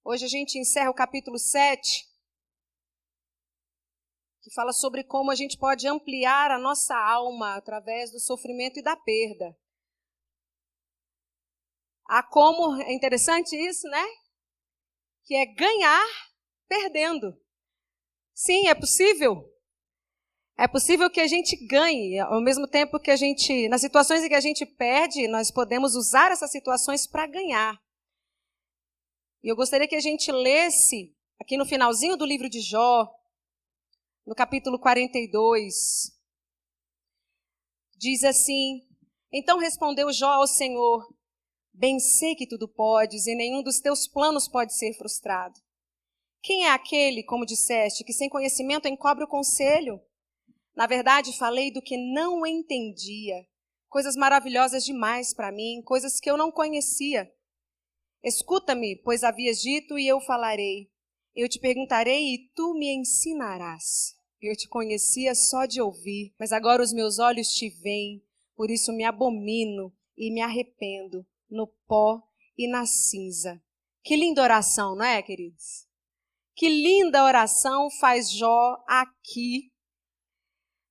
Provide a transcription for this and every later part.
Hoje a gente encerra o capítulo 7, que fala sobre como a gente pode ampliar a nossa alma através do sofrimento e da perda. É interessante isso, né? Que é ganhar perdendo. Sim, é possível. É possível que a gente ganhe, ao mesmo tempo que nas situações em que a gente perde, nós podemos usar essas situações para ganhar. E eu gostaria que a gente lesse, aqui no finalzinho do livro de Jó, no capítulo 42, diz assim: Então respondeu Jó ao Senhor: Bem sei que tudo podes, e nenhum dos teus planos pode ser frustrado. Quem é aquele, como disseste, que sem conhecimento encobre o conselho? Na verdade, falei do que não entendia, coisas maravilhosas demais para mim, coisas que eu não conhecia. Escuta-me, pois havias dito, e eu falarei. Eu te perguntarei e tu me ensinarás. Eu te conhecia só de ouvir, mas agora os meus olhos te veem, por isso me abomino e me arrependo no pó e na cinza. Que linda oração, não é, queridos? Que linda oração faz Jó aqui.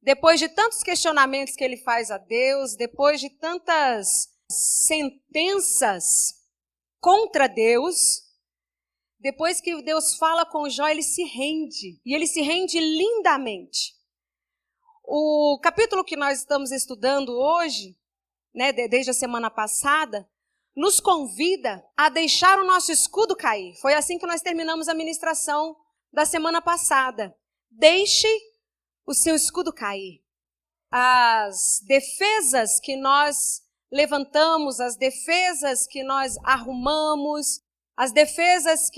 Depois de tantos questionamentos que ele faz a Deus, depois de tantas sentenças contra Deus, depois que Deus fala com Jó, ele se rende. E ele se rende lindamente. O capítulo que nós estamos estudando hoje, né, desde a semana passada, nos convida a deixar o nosso escudo cair. Foi assim que nós terminamos a ministração da semana passada. Deixe o seu escudo cair. As defesas que nós levantamos, as defesas que nós arrumamos, as defesas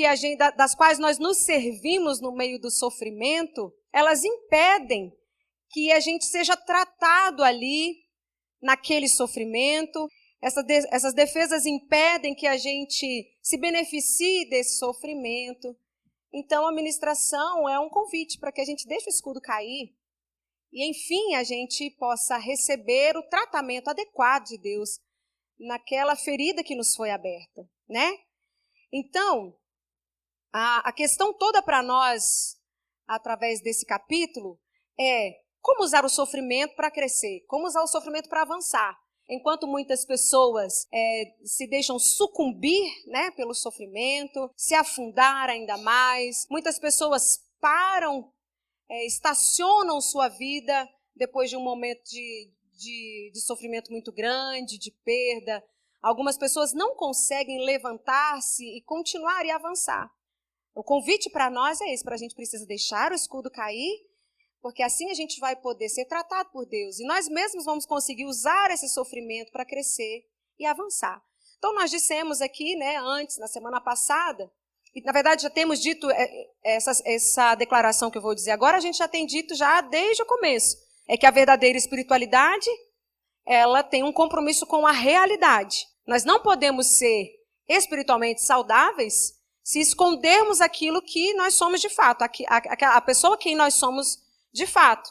das quais nós nos servimos no meio do sofrimento, elas impedem que a gente seja tratado ali, naquele sofrimento. Essas defesas impedem que a gente se beneficie desse sofrimento. Então, a ministração é um convite para que a gente deixe o escudo cair e, enfim, a gente possa receber o tratamento adequado de Deus naquela ferida que nos foi aberta, né? Então, a questão toda para nós, através desse capítulo, é como usar o sofrimento para crescer, como usar o sofrimento para avançar. Enquanto muitas pessoas se deixam sucumbir, né, pelo sofrimento, se afundar ainda mais, muitas pessoas param, estacionam sua vida depois de um momento de sofrimento muito grande, de perda. Algumas pessoas não conseguem levantar-se e continuar e avançar. O convite para nós é esse, para a gente precisa deixar o escudo cair, porque assim a gente vai poder ser tratado por Deus. E nós mesmos vamos conseguir usar esse sofrimento para crescer e avançar. Então nós dissemos aqui, né, antes, na semana passada, e na verdade já temos dito essa declaração que eu vou dizer agora, a gente já tem dito já desde o começo, é que a verdadeira espiritualidade, ela tem um compromisso com a realidade. Nós não podemos ser espiritualmente saudáveis se escondermos aquilo que nós somos de fato, a pessoa quem nós somos de fato.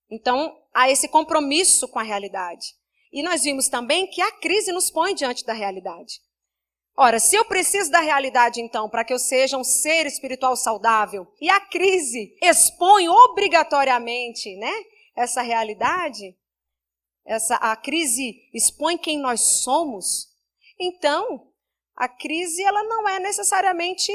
Então, há esse compromisso com a realidade. E nós vimos também que a crise nos põe diante da realidade. Ora, se eu preciso da realidade, então, para que eu seja um ser espiritual saudável, e a crise expõe obrigatoriamente, né, essa realidade, a crise expõe quem nós somos, então, a crise ela não é necessariamente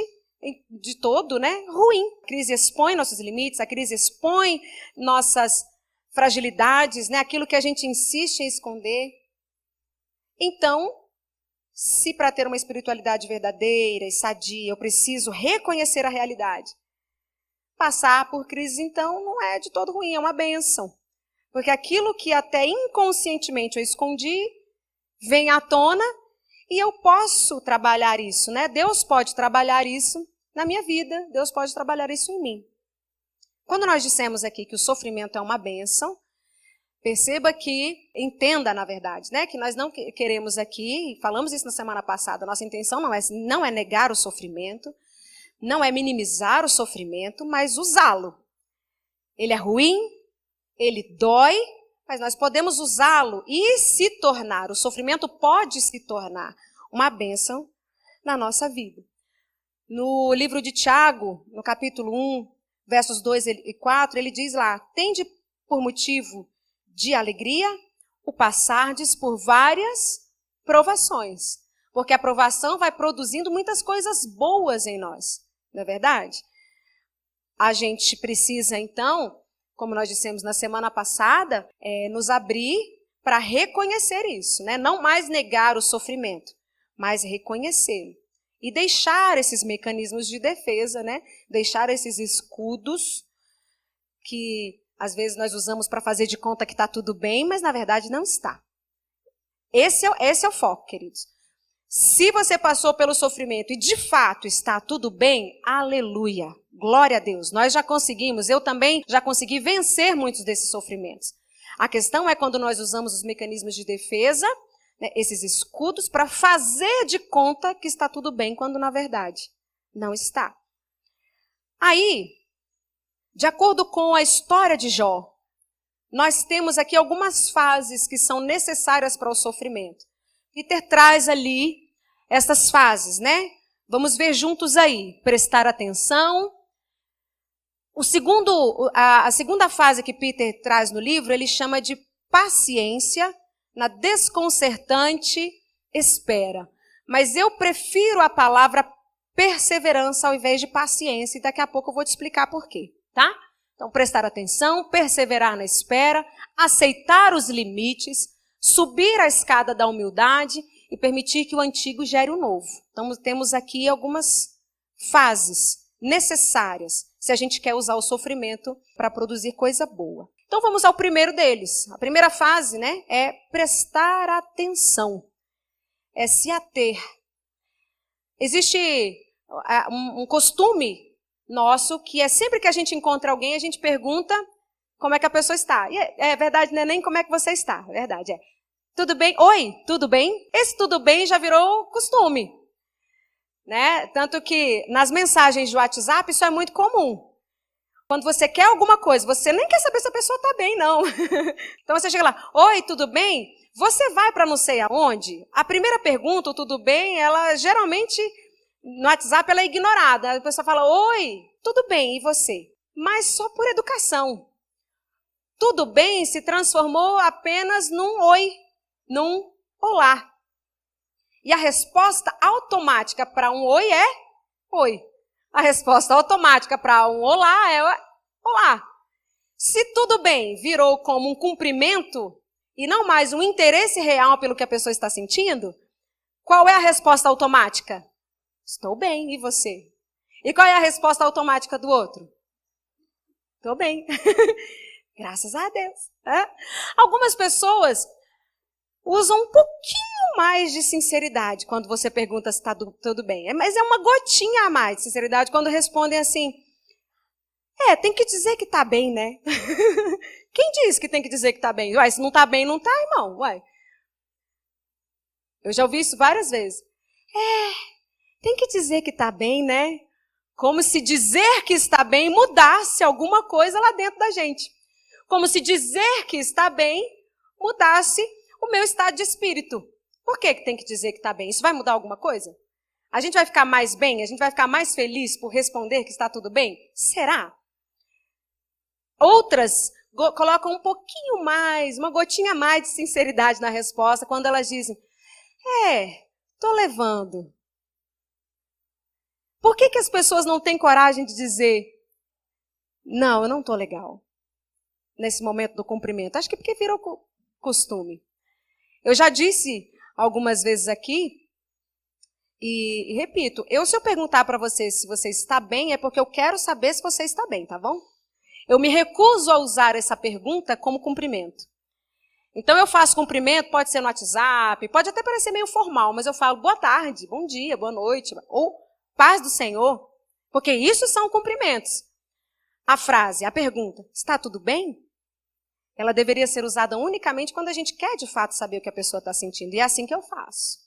de todo, né, ruim. A crise expõe nossos limites, a crise expõe nossas fragilidades, né, aquilo que a gente insiste em esconder. Então, se para ter uma espiritualidade verdadeira e sadia, eu preciso reconhecer a realidade, passar por crises, então, não é de todo ruim, é uma bênção. Porque aquilo que até inconscientemente eu escondi, vem à tona e eu posso trabalhar isso, né? Deus pode trabalhar isso na minha vida, Deus pode trabalhar isso em mim. Quando nós dissemos aqui que o sofrimento é uma bênção, perceba que, entenda na verdade, né? Que nós não queremos aqui, falamos isso na semana passada, nossa intenção não é negar o sofrimento, não é minimizar o sofrimento, mas usá-lo. Ele é ruim, ele dói, mas nós podemos usá-lo e o sofrimento pode se tornar uma bênção na nossa vida. No livro de Tiago, no capítulo 1, versos 2 e 4, ele diz lá: tende por motivo de alegria o passardes por várias provações, porque a provação vai produzindo muitas coisas boas em nós, não é verdade? A gente precisa, então, como nós dissemos na semana passada, nos abrir para reconhecer isso, né? Não mais negar o sofrimento, mas reconhecê-lo. E deixar esses mecanismos de defesa, né? Deixar esses escudos que às vezes nós usamos para fazer de conta que está tudo bem, mas na verdade não está. Esse é o foco, queridos. Se você passou pelo sofrimento e de fato está tudo bem, aleluia, glória a Deus. Nós já conseguimos, eu também já consegui vencer muitos desses sofrimentos. A questão é quando nós usamos os mecanismos de defesa, né, esses escudos, para fazer de conta que está tudo bem, quando na verdade não está. Aí, de acordo com a história de Jó, nós temos aqui algumas fases que são necessárias para o sofrimento. Peter traz ali essas fases, né? Vamos ver juntos aí. Prestar atenção. A segunda fase que Peter traz no livro, ele chama de paciência na desconcertante espera. Mas eu prefiro a palavra perseverança ao invés de paciência, e daqui a pouco eu vou te explicar por quê, tá? Então, prestar atenção, perseverar na espera, aceitar os limites, subir a escada da humildade e permitir que o antigo gere o novo. Então, temos aqui algumas fases necessárias se a gente quer usar o sofrimento para produzir coisa boa. Então, vamos ao primeiro deles. A primeira fase, né, é prestar atenção, é se ater. Existe um costume nosso, que é sempre que a gente encontra alguém, a gente pergunta como é que a pessoa está. E é verdade, não é nem como é que você está, é verdade, é. Tudo bem? Oi, tudo bem? Esse tudo bem já virou costume, né? Tanto que nas mensagens de WhatsApp isso é muito comum. Quando você quer alguma coisa, você nem quer saber se a pessoa está bem, não. Então você chega lá, oi, tudo bem? Você vai para não sei aonde? A primeira pergunta, o tudo bem, ela geralmente... No WhatsApp ela é ignorada. A pessoa fala, oi, tudo bem, e você? Mas só por educação. Tudo bem se transformou apenas num oi, num olá. E a resposta automática para um oi é oi. A resposta automática para um olá é olá. Se tudo bem virou como um cumprimento e não mais um interesse real pelo que a pessoa está sentindo, qual é a resposta automática? Estou bem, e você? E qual é a resposta automática do outro? Estou bem. Graças a Deus. Algumas pessoas usam um pouquinho mais de sinceridade quando você pergunta se está tudo bem. Mas é uma gotinha a mais de sinceridade quando respondem assim, tem que dizer que está bem, né? Quem diz que tem que dizer que está bem? Ué, se não está bem, não está, irmão. Ué. Eu já ouvi isso várias vezes. Tem que dizer que está bem, né? Como se dizer que está bem mudasse alguma coisa lá dentro da gente. Como se dizer que está bem mudasse o meu estado de espírito. Por que tem que dizer que está bem? Isso vai mudar alguma coisa? A gente vai ficar mais bem? A gente vai ficar mais feliz por responder que está tudo bem? Será? Outras colocam um pouquinho mais, uma gotinha mais de sinceridade na resposta, quando elas dizem, estou levando. Por que as pessoas não têm coragem de dizer, não, eu não estou legal, nesse momento do cumprimento? Acho que porque virou costume. Eu já disse algumas vezes aqui, e repito, se eu perguntar para você se você está bem, é porque eu quero saber se você está bem, tá bom? Eu me recuso a usar essa pergunta como cumprimento. Então eu faço cumprimento, pode ser no WhatsApp, pode até parecer meio formal, mas eu falo boa tarde, bom dia, boa noite, ou paz do Senhor, porque isso são cumprimentos. A pergunta, está tudo bem? Ela deveria ser usada unicamente quando a gente quer de fato saber o que a pessoa está sentindo, e é assim que eu faço.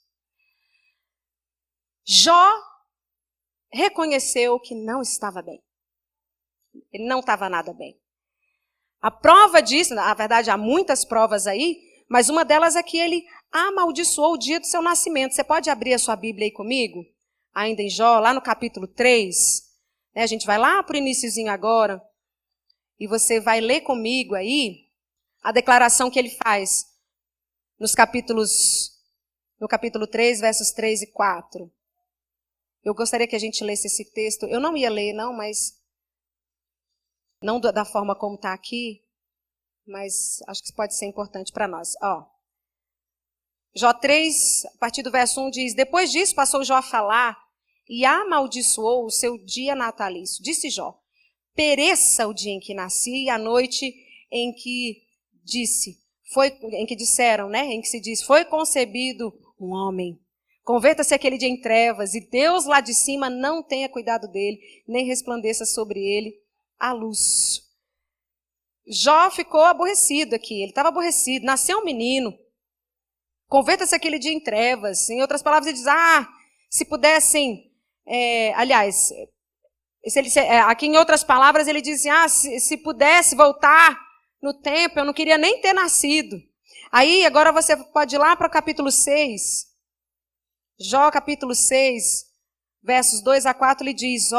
Jó reconheceu que não estava bem. Ele não estava nada bem. A prova disso, na verdade há muitas provas aí, mas uma delas é que ele amaldiçoou o dia do seu nascimento. Você pode abrir a sua Bíblia aí comigo? ainda em Jó, lá no capítulo 3, né, a gente vai lá para o iniciozinho agora, e você vai ler comigo aí a declaração que ele faz no capítulo 3, versos 3 e 4. Eu gostaria que a gente lesse esse texto. Eu não ia ler, não, mas não da forma como está aqui, mas acho que isso pode ser importante para nós. Ó, Jó 3, a partir do verso 1 diz: Depois disso passou Jó a falar e amaldiçoou o seu dia natalício. Disse Jó: Pereça o dia em que nasci e a noite em que disseram, né? Em que se diz, foi concebido um homem. Converta-se aquele dia em trevas e Deus lá de cima não tenha cuidado dele, nem resplandeça sobre ele a luz. Jó ficou aborrecido aqui, ele estava aborrecido, nasceu um menino. Converta-se aquele dia em trevas. Em outras palavras, ele diz, se pudessem, aqui em outras palavras ele diz assim, se pudesse voltar no tempo, eu não queria nem ter nascido. Aí, agora você pode ir lá para o capítulo 6. Jó, capítulo 6, versos 2 a 4, ele diz,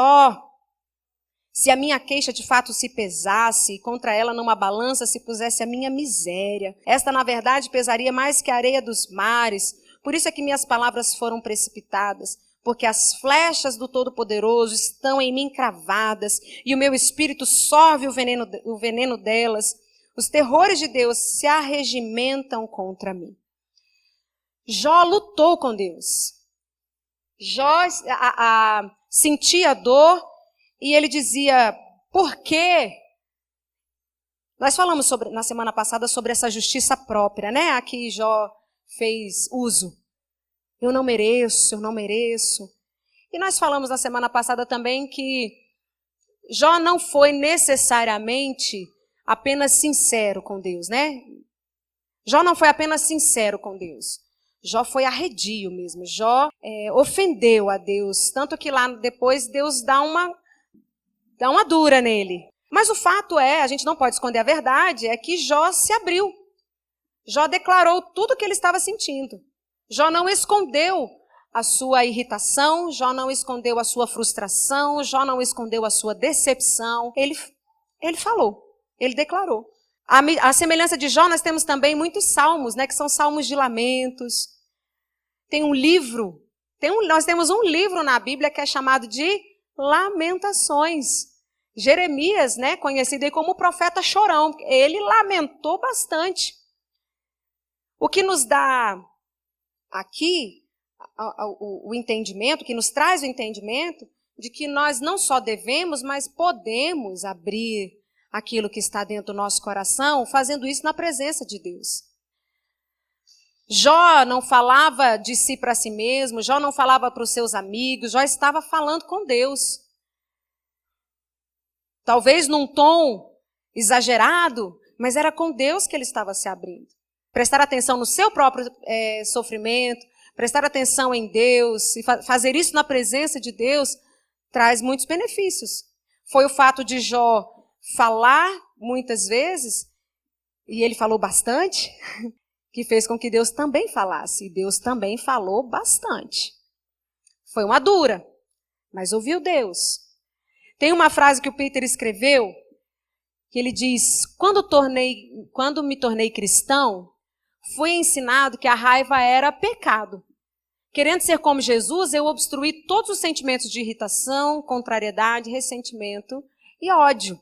se a minha queixa de fato se pesasse, contra ela numa balança se pusesse a minha miséria. Esta, na verdade, pesaria mais que a areia dos mares. Por isso é que minhas palavras foram precipitadas, porque as flechas do Todo-Poderoso estão em mim cravadas, e o meu espírito sorve o veneno delas. Os terrores de Deus se arregimentam contra mim. Jó lutou com Deus. Jó sentia dor e ele dizia, por quê? Nós falamos na semana passada sobre essa justiça própria, né? Aqui Jó fez uso. Eu não mereço, eu não mereço. E nós falamos na semana passada também que Jó não foi necessariamente apenas sincero com Deus, né? Jó não foi apenas sincero com Deus. Jó foi arredio mesmo. Jó ofendeu a Deus. Tanto que lá depois Deus dá uma dura nele. Mas o fato a gente não pode esconder a verdade, é que Jó se abriu. Jó declarou tudo o que ele estava sentindo. Jó não escondeu a sua irritação, Jó não escondeu a sua frustração, Jó não escondeu a sua decepção. Ele falou, ele declarou. A semelhança de Jó, nós temos também muitos salmos, né, que são salmos de lamentos. Nós temos um livro na Bíblia que é chamado de Lamentações. Jeremias, né, conhecido aí como o profeta chorão, ele lamentou bastante. O que nos dá aqui o entendimento, que nos traz o entendimento de que nós não só devemos, mas podemos abrir aquilo que está dentro do nosso coração, fazendo isso na presença de Deus. Jó não falava de si para si mesmo, Jó não falava para os seus amigos, Jó estava falando com Deus. Talvez num tom exagerado, mas era com Deus que ele estava se abrindo. Prestar atenção no seu próprio sofrimento, prestar atenção em Deus e fazer isso na presença de Deus traz muitos benefícios. Foi o fato de Jó falar muitas vezes, e ele falou bastante, que fez com que Deus também falasse. E Deus também falou bastante. Foi uma dura, mas ouviu Deus. Tem uma frase que o Peter escreveu, que ele diz, quando me tornei cristão, fui ensinado que a raiva era pecado. Querendo ser como Jesus, eu obstruí todos os sentimentos de irritação, contrariedade, ressentimento e ódio.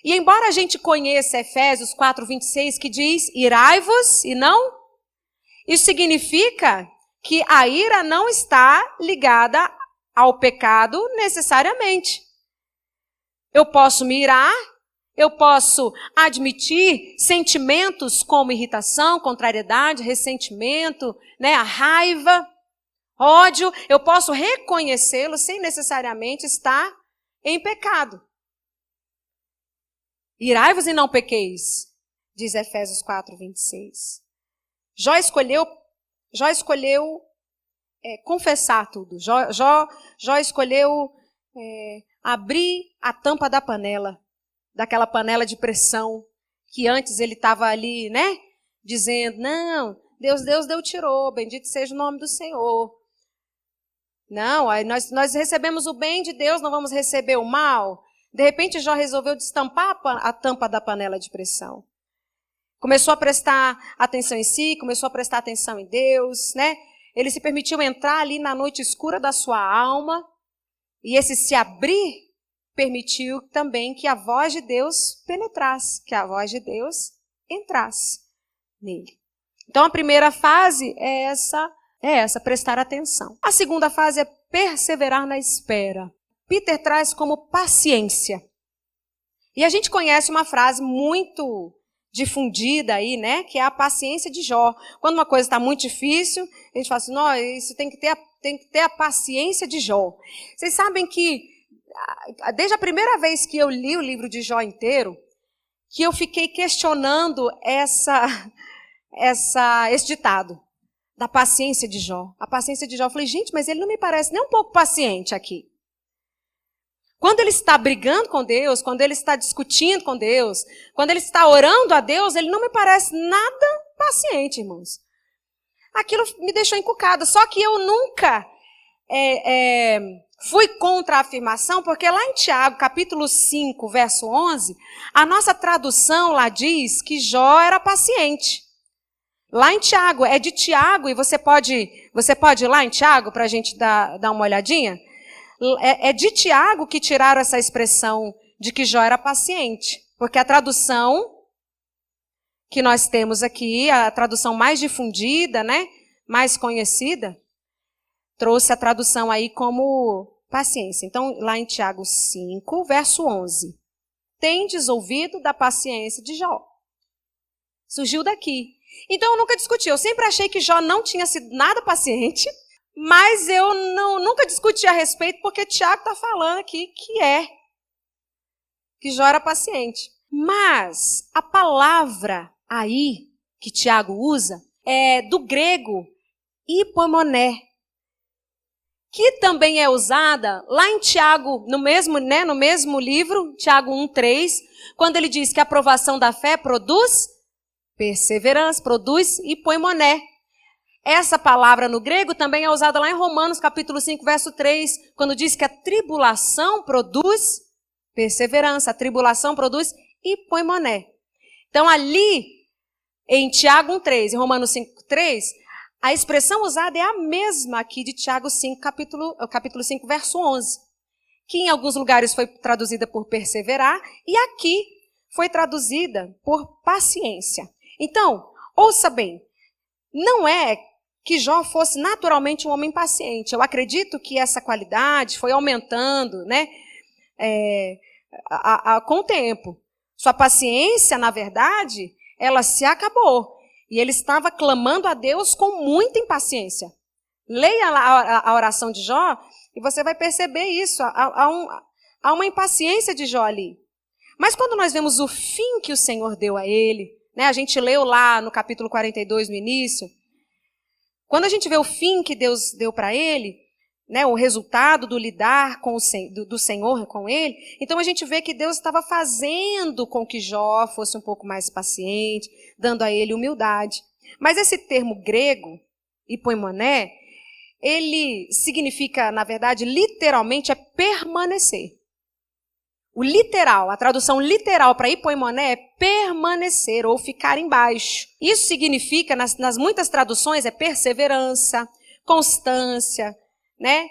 E embora a gente conheça Efésios 4:26, que diz, irai-vos e não, isso significa que a ira não está ligada ao pecado necessariamente. Eu posso me irar, eu posso admitir sentimentos como irritação, contrariedade, ressentimento, né, a raiva, ódio, eu posso reconhecê-lo sem necessariamente estar em pecado. Irai-vos e não pequeis, diz Efésios 4:26. Jó escolheu confessar tudo. Jó escolheu abrir a tampa da panela, daquela panela de pressão, que antes ele estava ali, né, dizendo, não, Deus deu, tirou, bendito seja o nome do Senhor. Não, aí nós recebemos o bem de Deus, não vamos receber o mal. De repente, Jó resolveu destampar a tampa da panela de pressão. Começou a prestar atenção em si, começou a prestar atenção em Deus, né? Ele se permitiu entrar ali na noite escura da sua alma. E esse se abrir permitiu também que a voz de Deus penetrasse, que a voz de Deus entrasse nele. Então, a primeira fase é essa, prestar atenção. A segunda fase é perseverar na espera. Peter traz como paciência. E a gente conhece uma frase muito difundida aí, né? Que é a paciência de Jó. Quando uma coisa está muito difícil, a gente fala assim, não, isso tem que ter a paciência de Jó. Vocês sabem que, desde a primeira vez que eu li o livro de Jó inteiro, que eu fiquei questionando esse ditado da paciência de Jó. A paciência de Jó. Eu falei, gente, mas ele não me parece nem um pouco paciente aqui. Quando ele está brigando com Deus, quando ele está discutindo com Deus, quando ele está orando a Deus, ele não me parece nada paciente, irmãos. Aquilo me deixou encucada. Só que eu nunca fui contra a afirmação, porque lá em Tiago, capítulo 5, verso 11, a nossa tradução lá diz que Jó era paciente. Lá em Tiago, é de Tiago, e você pode ir lá em Tiago para a gente dar uma olhadinha? É de Tiago que tiraram essa expressão de que Jó era paciente. Porque a tradução que nós temos aqui, a tradução mais difundida, né, mais conhecida, trouxe a tradução aí como paciência. Então, lá em Tiago 5, verso 11. Tendes ouvido da paciência de Jó. Surgiu daqui. Então, eu nunca discuti. Eu sempre achei que Jó não tinha sido nada paciente, mas eu nunca discuti a respeito, porque Tiago está falando aqui que Jó era paciente. Mas a palavra aí que Tiago usa é do grego hipomoné, que também é usada lá em Tiago, no mesmo livro, Tiago 1:3, quando ele diz que a aprovação da fé produz perseverança, produz hipoimoné. Essa palavra no grego também é usada lá em Romanos, capítulo 5, verso 3, quando diz que a tribulação produz perseverança, a tribulação produz hipoimoné. Então, ali, em Tiago 1:3 e Romanos 5:3, a expressão usada é a mesma aqui de Tiago 5, capítulo 5, verso 11, que em alguns lugares foi traduzida por perseverar e aqui foi traduzida por paciência. Então, ouça bem, não é que Jó fosse naturalmente um homem paciente. Eu acredito que essa qualidade foi aumentando, né, com o tempo. Sua paciência, na verdade, ela se acabou. E ele estava clamando a Deus com muita impaciência. Leia a oração de Jó e você vai perceber isso. Há uma impaciência de Jó ali. Mas quando nós vemos o fim que o Senhor deu a ele, né, a gente leu lá no capítulo 42, no início, quando a gente vê o fim que Deus deu para ele, né, o resultado do lidar do Senhor com ele, então a gente vê que Deus estava fazendo com que Jó fosse um pouco mais paciente, dando a ele humildade. Mas esse termo grego, hipoimoné, ele significa, na verdade, literalmente, é permanecer. O literal, a tradução literal para hipoimoné é permanecer ou ficar embaixo. Isso significa, nas muitas traduções, é perseverança, constância, né?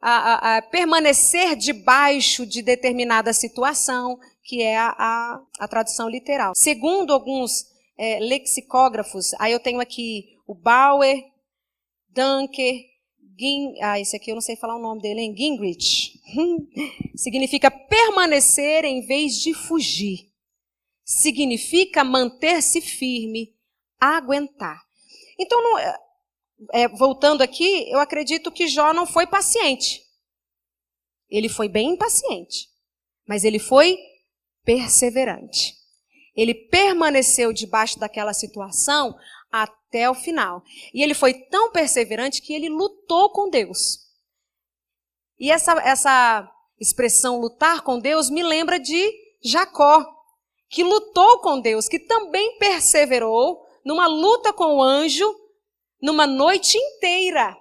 A permanecer debaixo de determinada situação, que é a tradução literal. Segundo alguns lexicógrafos, aí eu tenho aqui o Bauer, Dunker, esse aqui eu não sei falar o nome dele, hein? Gingrich. Significa permanecer em vez de fugir. Significa manter-se firme, aguentar. Então, voltando aqui, eu acredito que Jó não foi paciente. Ele foi bem impaciente, mas ele foi perseverante. Ele permaneceu debaixo daquela situação até o final. E ele foi tão perseverante que ele lutou com Deus. E essa expressão lutar com Deus me lembra de Jacó, que lutou com Deus, que também perseverou numa luta com o anjo numa noite inteira.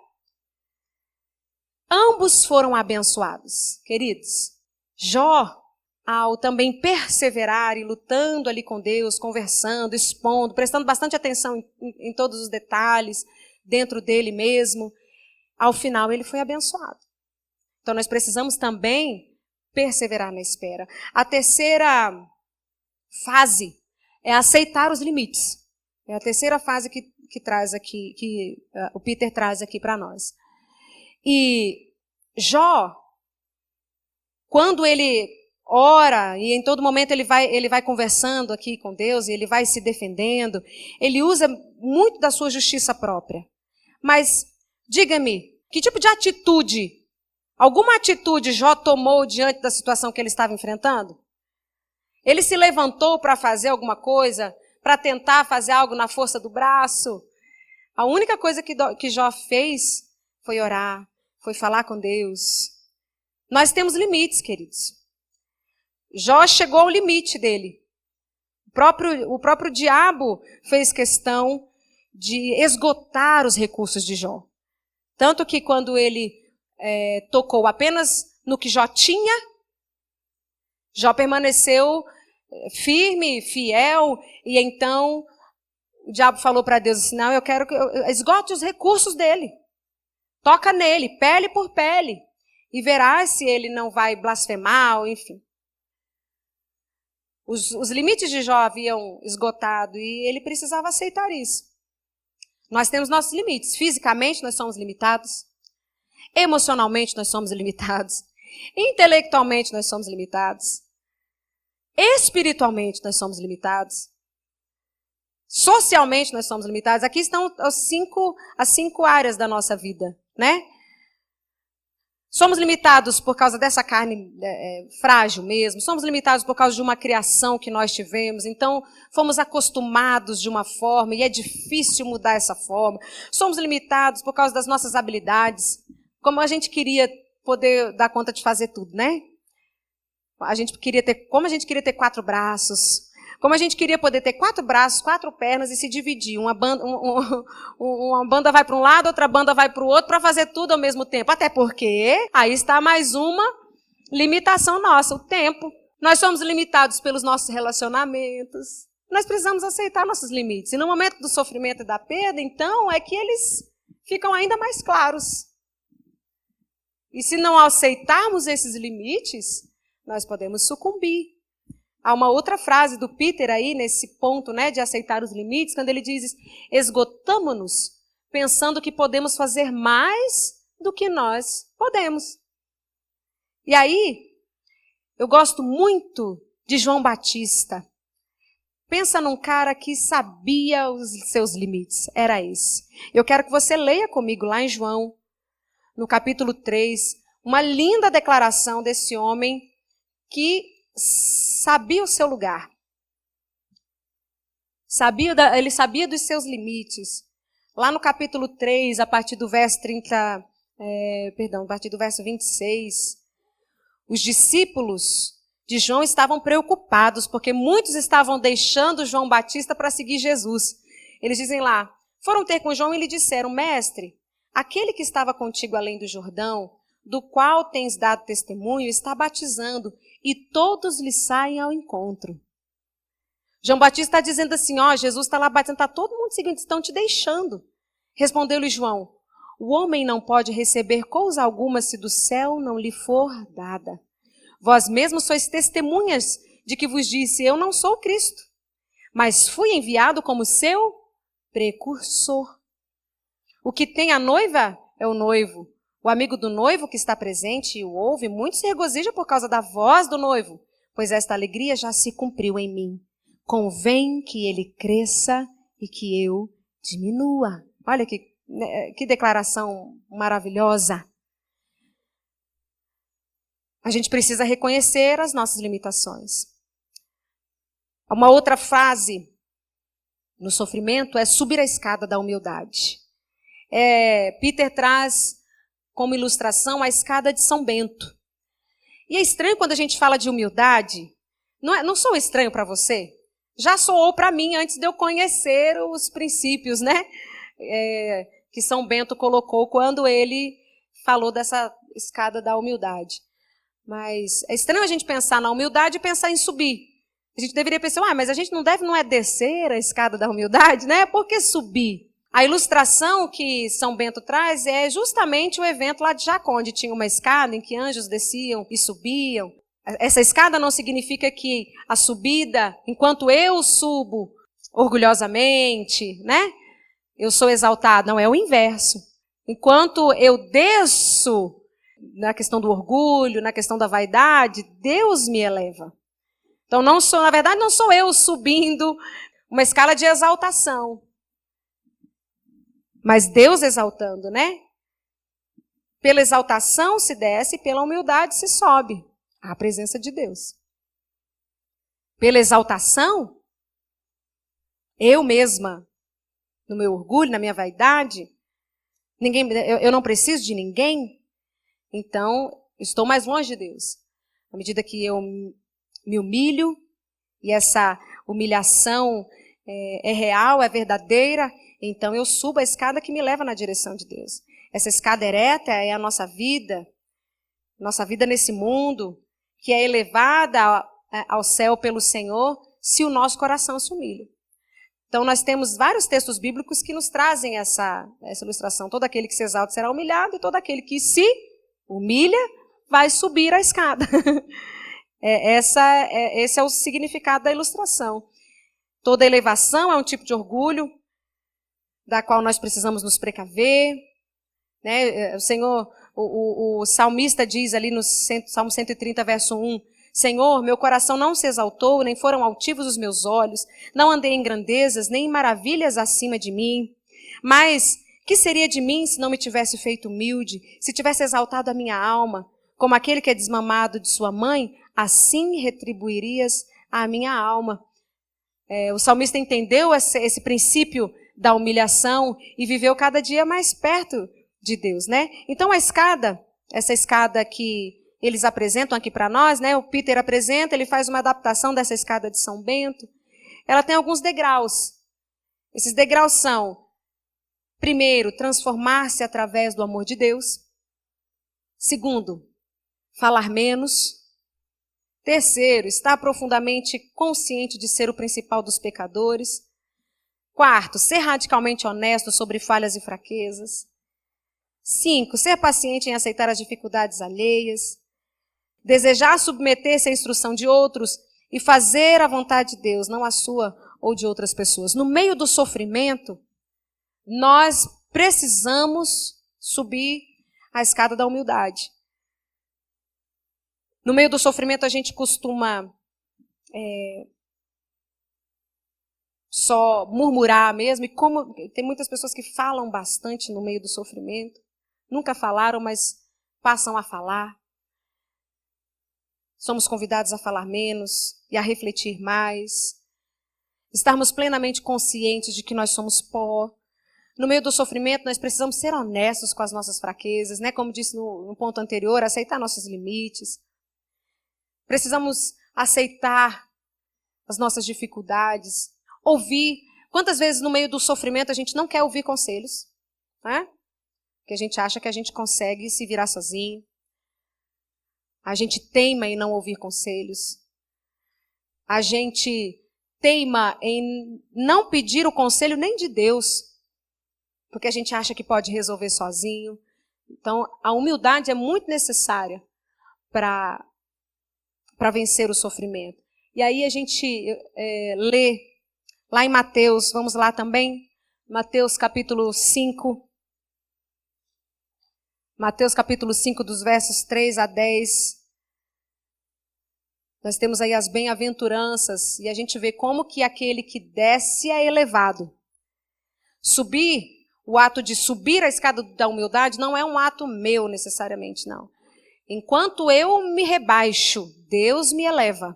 Ambos foram abençoados, queridos. Jó, ao também perseverar e lutando ali com Deus, conversando, expondo, prestando bastante atenção em todos os detalhes, dentro dele mesmo, ao final ele foi abençoado. Então nós precisamos também perseverar na espera. A terceira fase é aceitar os limites. É a terceira fase que traz aqui, que o Peter traz aqui para nós. E Jó, quando ele ora, e em todo momento ele vai conversando aqui com Deus, e ele vai se defendendo, ele usa muito da sua justiça própria. Mas, diga-me, que tipo de atitude, alguma atitude Jó tomou diante da situação que ele estava enfrentando? Ele se levantou para fazer alguma coisa, para tentar fazer algo na força do braço? A única coisa que Jó fez foi orar, foi falar com Deus. Nós temos limites, queridos. Jó chegou ao limite dele. O próprio diabo fez questão de esgotar os recursos de Jó. Tanto que quando ele tocou apenas no que Jó tinha, Jó permaneceu firme, fiel, e então o diabo falou para Deus assim, não, eu quero que esgote os recursos dele. Toca nele, pele por pele, e verás se ele não vai blasfemar, ou enfim. Os limites de Jó haviam esgotado e ele precisava aceitar isso. Nós temos nossos limites. Fisicamente nós somos limitados. Emocionalmente nós somos limitados. Intelectualmente nós somos limitados. Espiritualmente nós somos limitados. Socialmente nós somos limitados. Aqui estão as cinco áreas da nossa vida, né? Somos limitados por causa dessa carne frágil mesmo. Somos limitados por causa de uma criação que nós tivemos. Então, fomos acostumados de uma forma e é difícil mudar essa forma. Somos limitados por causa das nossas habilidades. Como a gente queria poder dar conta de fazer tudo, né? Como a gente queria ter 4 braços. Como a gente queria poder ter 4 braços, 4 pernas e se dividir. Uma banda vai para um lado, outra banda vai para o outro para fazer tudo ao mesmo tempo. Até porque aí está mais uma limitação nossa, o tempo. Nós somos limitados pelos nossos relacionamentos. Nós precisamos aceitar nossos limites. E no momento do sofrimento e da perda, então, é que eles ficam ainda mais claros. E se não aceitarmos esses limites, nós podemos sucumbir. Há uma outra frase do Peter aí, nesse ponto, né, de aceitar os limites, quando ele diz, esgotamo-nos pensando que podemos fazer mais do que nós podemos. E aí, eu gosto muito de João Batista. Pensa num cara que sabia os seus limites, era esse. Eu quero que você leia comigo lá em João, no capítulo 3, uma linda declaração desse homem que sabia o seu lugar. Ele sabia dos seus limites. Lá no capítulo 3, a partir do verso 26, os discípulos de João estavam preocupados, porque muitos estavam deixando João Batista para seguir Jesus. Eles dizem lá, foram ter com João e lhe disseram, mestre, aquele que estava contigo além do Jordão, do qual tens dado testemunho, está batizando, e todos lhe saem ao encontro. João Batista está dizendo assim, Jesus está lá batendo, está todo mundo seguindo, estão te deixando. Respondeu-lhe João, o homem não pode receber coisa alguma se do céu não lhe for dada. Vós mesmos sois testemunhas de que vos disse, eu não sou Cristo, mas fui enviado como seu precursor. O que tem a noiva é o noivo. O amigo do noivo que está presente e o ouve, muito se regozija por causa da voz do noivo, pois esta alegria já se cumpriu em mim. Convém que ele cresça e que eu diminua. Olha que declaração maravilhosa. A gente precisa reconhecer as nossas limitações. Uma outra fase no sofrimento é subir a escada da humildade. Peter traz como ilustração a escada de São Bento. E é estranho quando a gente fala de humildade. Não sou estranho para você? Já soou para mim antes de eu conhecer os princípios, né? Que São Bento colocou quando ele falou dessa escada da humildade. Mas é estranho a gente pensar na humildade e pensar em subir. A gente deveria pensar, mas a gente não é descer a escada da humildade, né? Por que subir? A ilustração que São Bento traz é justamente o evento lá de Jacó, onde tinha uma escada em que anjos desciam e subiam. Essa escada não significa que a subida, enquanto eu subo orgulhosamente, né? Eu sou exaltado. Não, é o inverso. Enquanto eu desço na questão do orgulho, na questão da vaidade, Deus me eleva. Então, na verdade, não sou eu subindo uma escala de exaltação, mas Deus exaltando, né? Pela exaltação se desce, pela humildade se sobe à presença de Deus. Pela exaltação, eu mesma, no meu orgulho, na minha vaidade, eu não preciso de ninguém, então estou mais longe de Deus. À medida que eu me humilho, e essa humilhação é real, é verdadeira, então eu subo a escada que me leva na direção de Deus. Essa escada ereta é a nossa vida nesse mundo, que é elevada ao céu pelo Senhor, se o nosso coração se humilha. Então nós temos vários textos bíblicos que nos trazem essa ilustração. Todo aquele que se exalta será humilhado, e todo aquele que se humilha vai subir a escada. Esse é o significado da ilustração. Toda elevação é um tipo de orgulho, da qual nós precisamos nos precaver. Né? O Senhor, o salmista diz ali no Salmo 130, verso 1, Senhor, meu coração não se exaltou, nem foram altivos os meus olhos, não andei em grandezas, nem em maravilhas acima de mim. Mas que seria de mim se não me tivesse feito humilde, se tivesse exaltado a minha alma, como aquele que é desmamado de sua mãe, assim retribuirias a minha alma. O salmista entendeu esse princípio da humilhação e viveu cada dia mais perto de Deus, né? Então essa escada que eles apresentam aqui para nós, né? O Peter apresenta, ele faz uma adaptação dessa escada de São Bento. Ela tem alguns degraus. Esses degraus são, primeiro, transformar-se através do amor de Deus. Segundo, falar menos. Terceiro, estar profundamente consciente de ser o principal dos pecadores. Quarto, ser radicalmente honesto sobre falhas e fraquezas. 5, ser paciente em aceitar as dificuldades alheias. Desejar submeter-se à instrução de outros e fazer a vontade de Deus, não a sua ou de outras pessoas. No meio do sofrimento, nós precisamos subir a escada da humildade. No meio do sofrimento, a gente costuma só murmurar mesmo, e como tem muitas pessoas que falam bastante no meio do sofrimento, nunca falaram, mas passam a falar. Somos convidados a falar menos e a refletir mais. Estarmos plenamente conscientes de que nós somos pó. No meio do sofrimento, nós precisamos ser honestos com as nossas fraquezas, né? Como disse no ponto anterior, aceitar nossos limites. Precisamos aceitar as nossas dificuldades, ouvir. Quantas vezes no meio do sofrimento a gente não quer ouvir conselhos, né? Porque a gente acha que a gente consegue se virar sozinho. A gente teima em não ouvir conselhos. A gente teima em não pedir o conselho nem de Deus, porque a gente acha que pode resolver sozinho. Então, a humildade é muito necessária para vencer o sofrimento. E aí a gente lê lá em Mateus, vamos lá também, Mateus capítulo 5. Mateus capítulo 5, dos versos 3 a 10. Nós temos aí as bem-aventuranças, e a gente vê como que aquele que desce é elevado. O ato de subir a escada da humildade não é um ato meu necessariamente, não. Enquanto eu me rebaixo, Deus me eleva.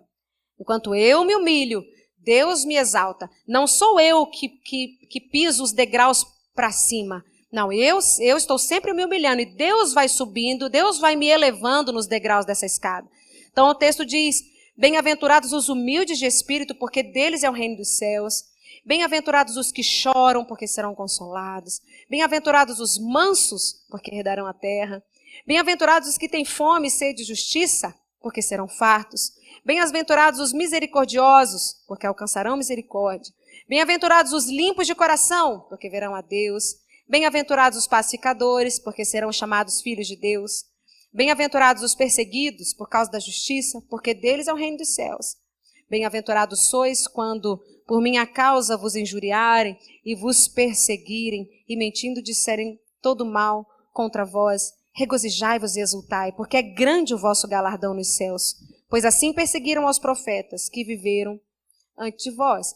Enquanto eu me humilho, Deus me exalta. Não sou eu que piso os degraus para cima. Não, eu estou sempre me humilhando e Deus vai subindo, Deus vai me elevando nos degraus dessa escada. Então o texto diz, bem-aventurados os humildes de espírito, porque deles é o reino dos céus. Bem-aventurados os que choram, porque serão consolados. Bem-aventurados os mansos, porque herdarão a terra. Bem-aventurados os que têm fome e sede de justiça, porque serão fartos. Bem-aventurados os misericordiosos, porque alcançarão misericórdia. Bem-aventurados os limpos de coração, porque verão a Deus. Bem-aventurados os pacificadores, porque serão chamados filhos de Deus. Bem-aventurados os perseguidos por causa da justiça, porque deles é o reino dos céus. Bem-aventurados sois quando por minha causa vos injuriarem e vos perseguirem e mentindo disserem todo mal contra vós. Regozijai-vos e exultai, porque é grande o vosso galardão nos céus, pois assim perseguiram aos profetas que viveram antes de vós.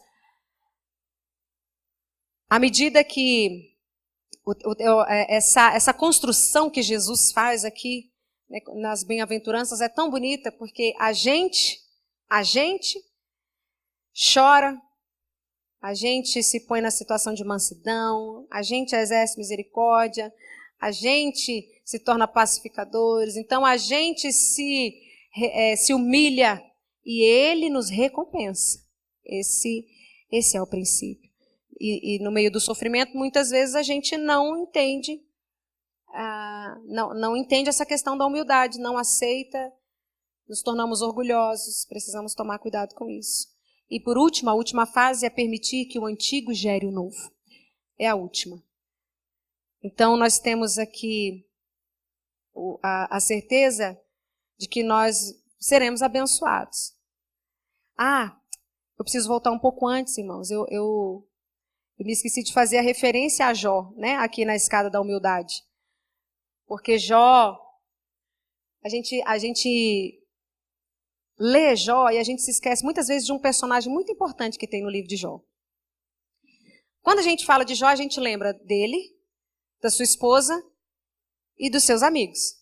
À medida que essa construção que Jesus faz aqui, né, nas bem-aventuranças é tão bonita, porque a gente chora, a gente se põe na situação de mansidão, a gente exerce misericórdia, a gente se torna pacificadores, então a gente se humilha e ele nos recompensa. Esse é o princípio. E no meio do sofrimento, muitas vezes a gente não entende, não entende essa questão da humildade, não aceita, nos tornamos orgulhosos, precisamos tomar cuidado com isso. E por último, a última fase é permitir que o antigo gere o novo. É a última. Então nós temos aqui a certeza de que nós seremos abençoados. Eu preciso voltar um pouco antes, irmãos. Eu me esqueci de fazer a referência a Jó, né, aqui na escada da humildade. Porque Jó, a gente lê Jó e a gente se esquece muitas vezes de um personagem muito importante que tem no livro de Jó. Quando a gente fala de Jó, a gente lembra dele, da sua esposa e dos seus amigos.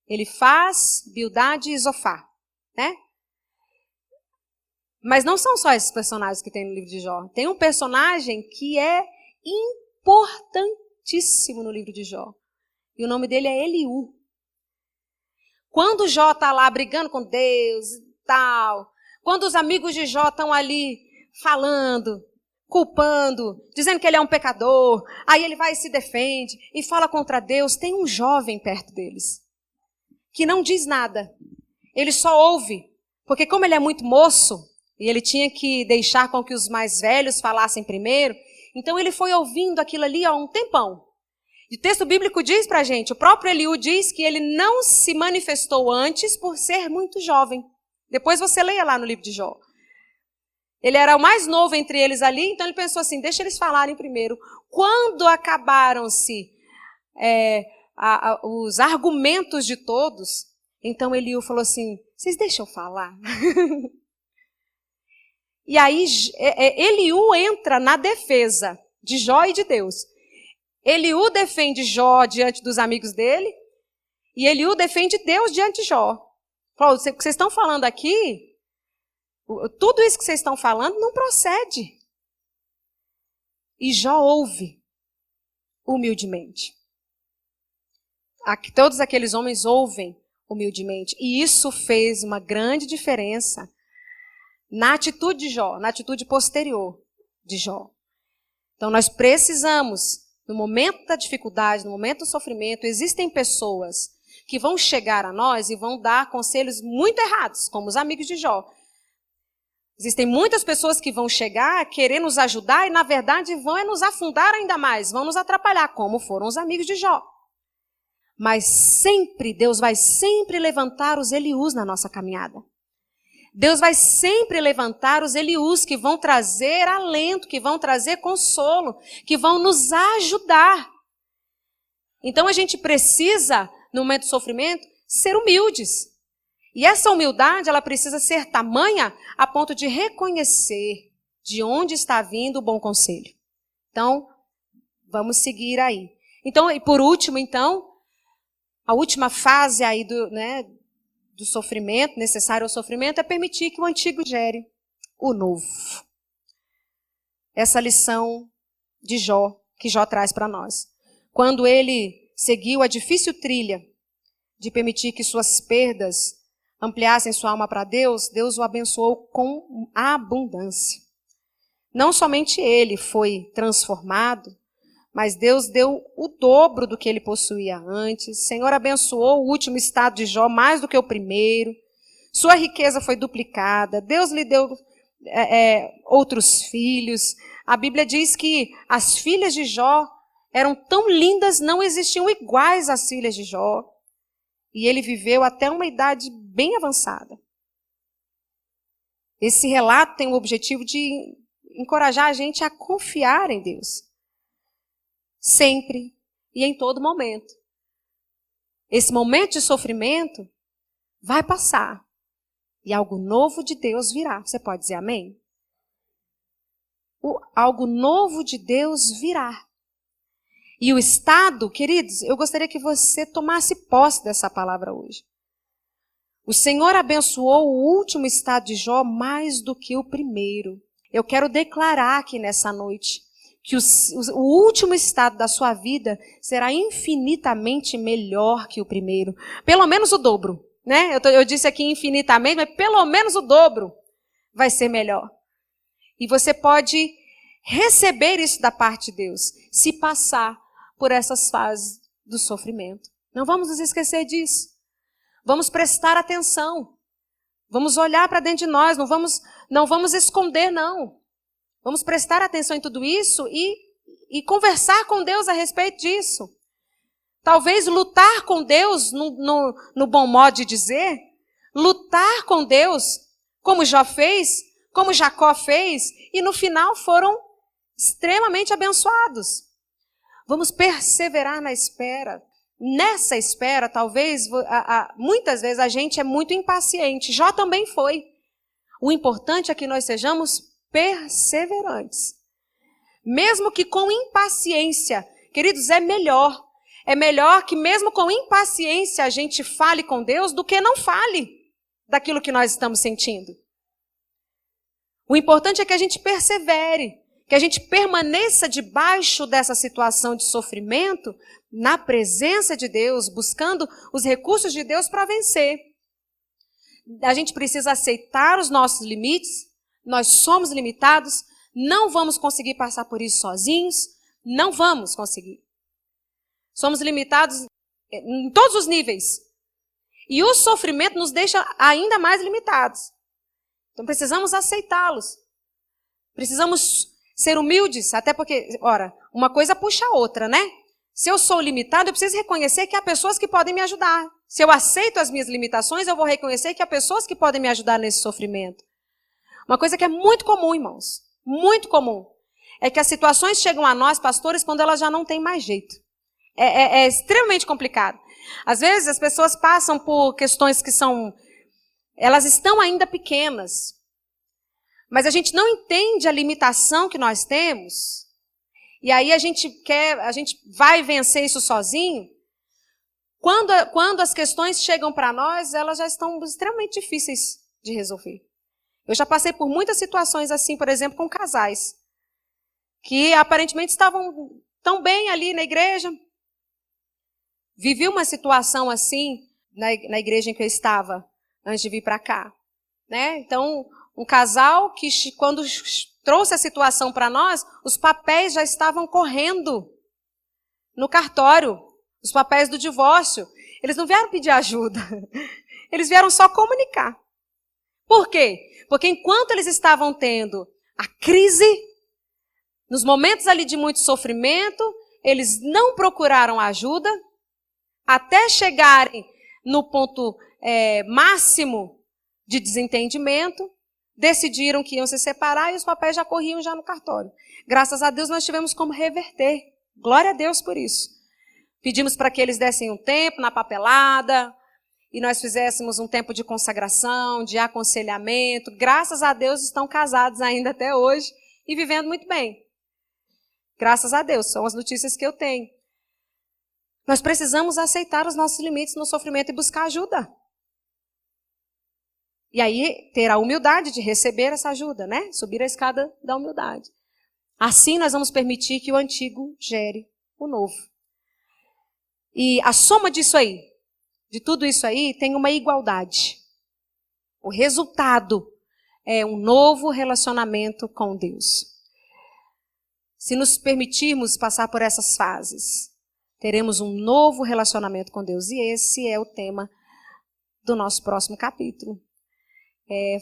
Elifaz, Bildade e Zofar, né? Mas não são só esses personagens que tem no livro de Jó. Tem um personagem que é importantíssimo no livro de Jó. E o nome dele é Eliú. Quando Jó está lá brigando com Deus e tal, quando os amigos de Jó estão ali falando, culpando, dizendo que ele é um pecador, aí ele vai e se defende e fala contra Deus, tem um jovem perto deles, que não diz nada. Ele só ouve, porque como ele é muito moço, e ele tinha que deixar com que os mais velhos falassem primeiro, então ele foi ouvindo aquilo ali há um tempão. E o texto bíblico diz pra gente, o próprio Eliú diz que ele não se manifestou antes por ser muito jovem. Depois você leia lá no livro de Jó. Ele era o mais novo entre eles ali, então ele pensou assim, deixa eles falarem primeiro. Quando acabaram-se os argumentos de todos, então Eliú falou assim, vocês deixam eu falar? E aí Eliú entra na defesa de Jó e de Deus. Eliú defende Jó diante dos amigos dele e Eliú defende Deus diante de Jó. Falou, o que vocês estão falando aqui, tudo isso que vocês estão falando não procede. E Jó ouve humildemente. Todos aqueles homens ouvem humildemente. E isso fez uma grande diferença na atitude de Jó, na atitude posterior de Jó. Então nós precisamos, no momento da dificuldade, no momento do sofrimento, existem pessoas que vão chegar a nós e vão dar conselhos muito errados, como os amigos de Jó. Existem muitas pessoas que vão chegar, querer nos ajudar e, na verdade, vão nos afundar ainda mais, vão nos atrapalhar, como foram os amigos de Jó. Mas sempre, Deus vai sempre levantar os Eliús na nossa caminhada. Deus vai sempre levantar os Eliús que vão trazer alento, que vão trazer consolo, que vão nos ajudar. Então a gente precisa, no momento do sofrimento, ser humildes. E essa humildade, ela precisa ser tamanha a ponto de reconhecer de onde está vindo o bom conselho. Então, vamos seguir aí. Então, e por último, então, a última fase aí do sofrimento, necessário ao sofrimento, é permitir que o antigo gere o novo. Essa lição de Jó, que Jó traz para nós. Quando ele seguiu a difícil trilha de permitir que suas perdas ampliassem sua alma para Deus, Deus o abençoou com abundância. Não somente ele foi transformado, mas Deus deu o dobro do que ele possuía antes. O Senhor abençoou o último estado de Jó mais do que o primeiro. Sua riqueza foi duplicada. Deus lhe deu outros filhos. A Bíblia diz que as filhas de Jó eram tão lindas, não existiam iguais às filhas de Jó. E ele viveu até uma idade bem avançada. Esse relato tem o objetivo de encorajar a gente a confiar em Deus. Sempre e em todo momento. Esse momento de sofrimento vai passar. E algo novo de Deus virá. Você pode dizer amém? Algo novo de Deus virá. E o estado, queridos, eu gostaria que você tomasse posse dessa palavra hoje. O Senhor abençoou o último estado de Jó mais do que o primeiro. Eu quero declarar aqui nessa noite que o último estado da sua vida será infinitamente melhor que o primeiro. Pelo menos o dobro, né? Eu disse aqui infinitamente, mas pelo menos o dobro vai ser melhor. E você pode receber isso da parte de Deus, se passar por essas fases do sofrimento. Não vamos nos esquecer disso. Vamos prestar atenção. Vamos olhar para dentro de nós, não vamos esconder, não. Vamos prestar atenção em tudo isso e conversar com Deus a respeito disso. Talvez lutar com Deus, no bom modo de dizer, lutar com Deus, como Jó fez, como Jacó fez, e no final foram extremamente abençoados. Vamos perseverar na espera. Nessa espera, talvez, muitas vezes a gente é muito impaciente. Jó também foi. O importante é que nós sejamos perseverantes. Mesmo que com impaciência. Queridos, é melhor. É melhor que mesmo com impaciência a gente fale com Deus do que não fale daquilo que nós estamos sentindo. O importante é que a gente persevere, que a gente permaneça debaixo dessa situação de sofrimento, na presença de Deus, buscando os recursos de Deus para vencer. A gente precisa aceitar os nossos limites, nós somos limitados, não vamos conseguir passar por isso sozinhos, não vamos conseguir. Somos limitados em todos os níveis. E o sofrimento nos deixa ainda mais limitados. Então precisamos aceitá-los. Precisamos ser humildes, até porque, ora, uma coisa puxa a outra, né? Se eu sou limitado, eu preciso reconhecer que há pessoas que podem me ajudar. Se eu aceito as minhas limitações, eu vou reconhecer que há pessoas que podem me ajudar nesse sofrimento. Uma coisa que é muito comum, irmãos, muito comum, é que as situações chegam a nós, pastores, quando elas já não têm mais jeito. É extremamente complicado. Às vezes as pessoas passam por questões que elas estão ainda pequenas, mas a gente não entende a limitação que nós temos, e aí a gente vai vencer isso sozinho. Quando as questões chegam para nós, elas já estão extremamente difíceis de resolver. Eu já passei por muitas situações assim, por exemplo, com casais, que aparentemente estavam tão bem ali na igreja. Vivi uma situação assim na igreja em que eu estava, antes de vir para cá. Né? Então, um casal que, quando trouxe a situação para nós, os papéis já estavam correndo no cartório, os papéis do divórcio. Eles não vieram pedir ajuda, eles vieram só comunicar. Por quê? Porque enquanto eles estavam tendo a crise, nos momentos ali de muito sofrimento, eles não procuraram ajuda, até chegarem no ponto máximo de desentendimento, decidiram que iam se separar e os papéis já corriam já no cartório. Graças a Deus nós tivemos como reverter. Glória a Deus por isso. Pedimos para que eles dessem um tempo na papelada e nós fizéssemos um tempo de consagração, de aconselhamento. Graças a Deus estão casados ainda até hoje e vivendo muito bem. Graças a Deus, são as notícias que eu tenho. Nós precisamos aceitar os nossos limites no sofrimento e buscar ajuda. E aí ter a humildade de receber essa ajuda, né? Subir a escada da humildade. Assim nós vamos permitir que o antigo gere o novo. E a soma disso aí, de tudo isso aí, tem uma igualdade. O resultado é um novo relacionamento com Deus. se nos permitirmos passar por essas fases, teremos um novo relacionamento com Deus. E esse é o tema do nosso próximo capítulo.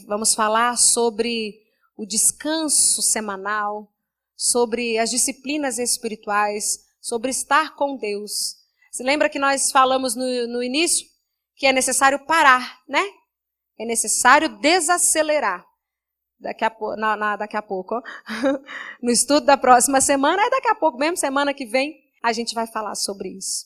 Vamos falar sobre o descanso semanal, sobre as disciplinas espirituais, sobre estar com Deus. Você lembra que nós falamos no início que é necessário parar, né? É necessário desacelerar. Daqui a pouco, ó. No estudo da próxima semana, daqui a pouco mesmo, semana que vem, a gente vai falar sobre isso.